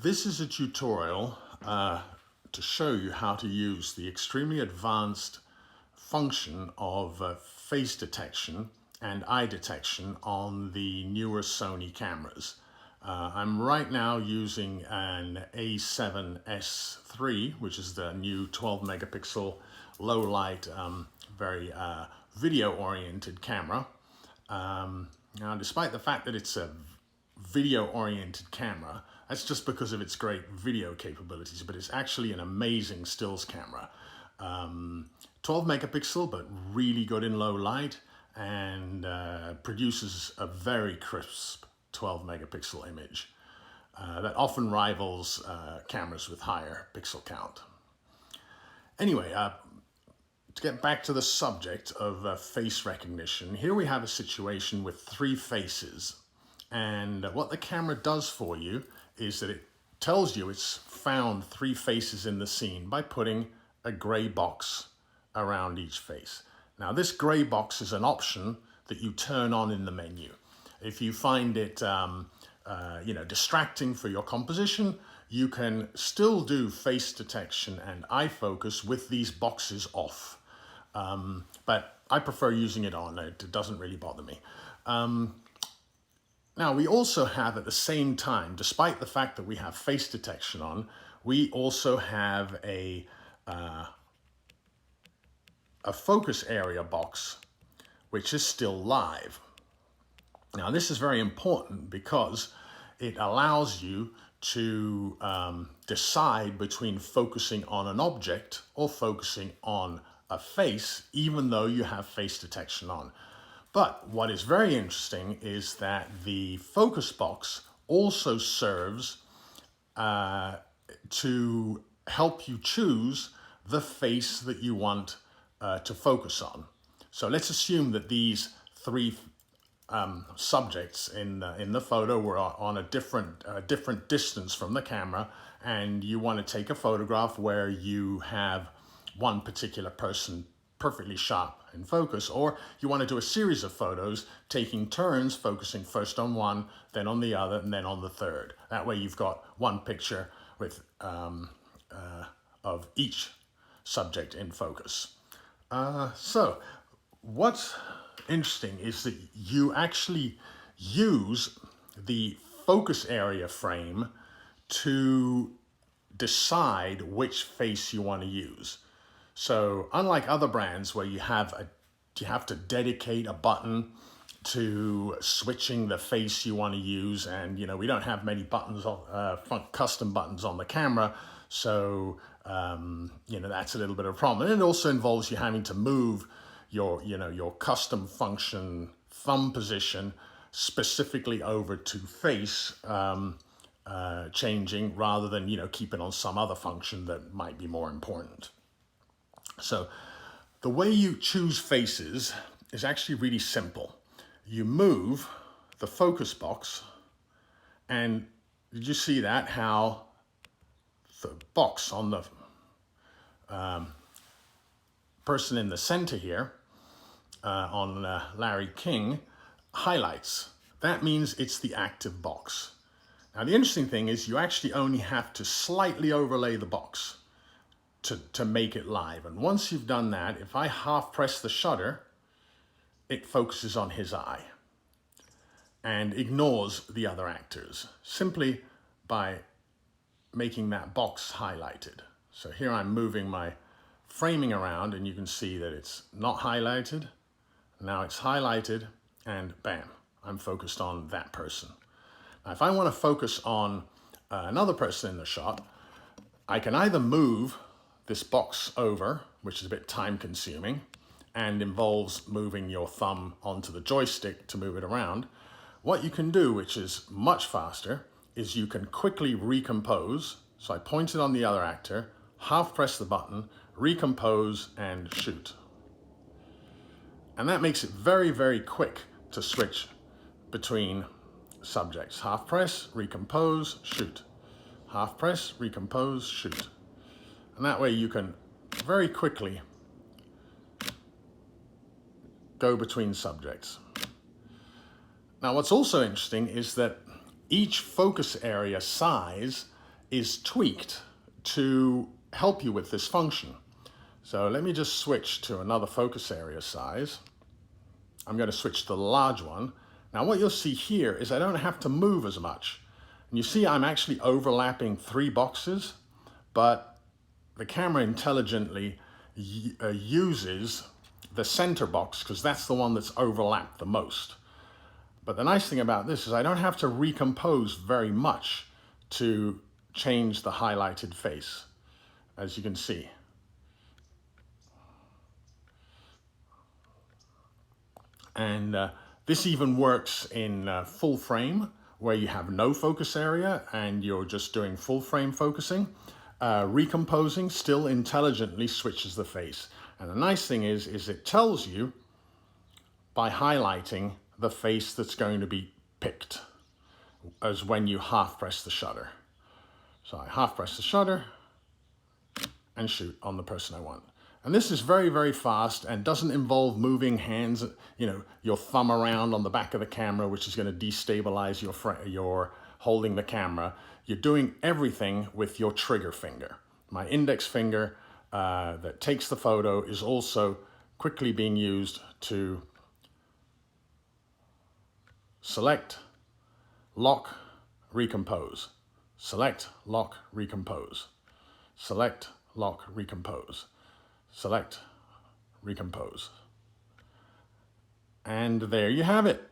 This is a tutorial to show you how to use the extremely advanced function of face detection and eye detection on the newer Sony cameras. I'm right now using an A7S III, which is the new 12 megapixel low light, very video-oriented camera. Now, despite the fact that it's a video-oriented camera, that's just because of its great video capabilities, but it's actually an amazing stills camera. 12 megapixel, but really good in low light, and produces a very crisp 12 megapixel image that often rivals cameras with higher pixel count. Anyway, to get back to the subject of face recognition, here we have a situation with three faces. And what the camera does for you is that it tells you it's found three faces in the scene by putting a gray box around each face. Now, this gray box is an option that you turn on in the menu. If you find it distracting for your composition, you can still do face detection and eye focus with these boxes off. But I prefer using it on. It doesn't really bother me. Now, we also have at the same time, despite the fact that we have face detection on, we also have a focus area box, which is still live. Now, this is very important because it allows you to decide between focusing on an object or focusing on a face, even though you have face detection on. But what is very interesting is that the focus box also serves to help you choose the face that you want to focus on. So let's assume that these three subjects in the photo were on a different distance from the camera, and you want to take a photograph where you have one particular person perfectly sharp in focus, or you want to do a series of photos taking turns focusing first on one, then on the other, and then on the third. That way you've got one picture with of each subject in focus. So what's interesting is that you actually use the focus area frame to decide which face you want to use. So unlike other brands where you have to dedicate a button to switching the face you want to use, and we don't have many buttons custom buttons on the camera, so that's a little bit of a problem. And it also involves you having to move your custom function thumb position specifically over to face changing, rather than keep it on some other function that might be more important. So the way you choose faces is actually really simple. You move the focus box, and did you see that, how the box on the person in the center here on Larry King highlights? That means it's the active box. Now, the interesting thing is you actually only have to slightly overlay the box to make it live. And once you've done that, if I half press the shutter, it focuses on his eye and ignores the other actors simply by making that box highlighted. So here I'm moving my framing around, and you can see that it's not highlighted. Now it's highlighted, and bam, I'm focused on that person. Now, if I want to focus on another person in the shot, I can either move this box over, which is a bit time consuming and involves moving your thumb onto the joystick to move it around. What you can do, which is much faster, is you can quickly recompose. So I pointed on the other actor, half press the button, recompose, and shoot. And that makes it very, very quick to switch between subjects. Half press, recompose, shoot. Half press, recompose, shoot. And that way you can very quickly go between subjects. Now, what's also interesting is that each focus area size is tweaked to help you with this function. So let me just switch to another focus area size. I'm going to switch to the large one. Now what you'll see here is I don't have to move as much. And you see I'm actually overlapping 3 boxes, but the camera intelligently uses the center box because that's the one that's overlapped the most. But the nice thing about this is I don't have to recompose very much to change the highlighted face, as you can see. And this even works in full frame, where you have no focus area and you're just doing full frame focusing. Recomposing still intelligently switches the face. And the nice thing is it tells you by highlighting the face that's going to be picked as when you half press the shutter. So I half press the shutter and shoot on the person I want. And this is very, very fast and doesn't involve moving hands, your thumb around on the back of the camera, which is going to destabilize your holding the camera. You're doing everything with your trigger finger. My index finger that takes the photo is also quickly being used to select, lock, recompose. Select, lock, recompose. Select, lock, recompose. Select, recompose. And there you have it.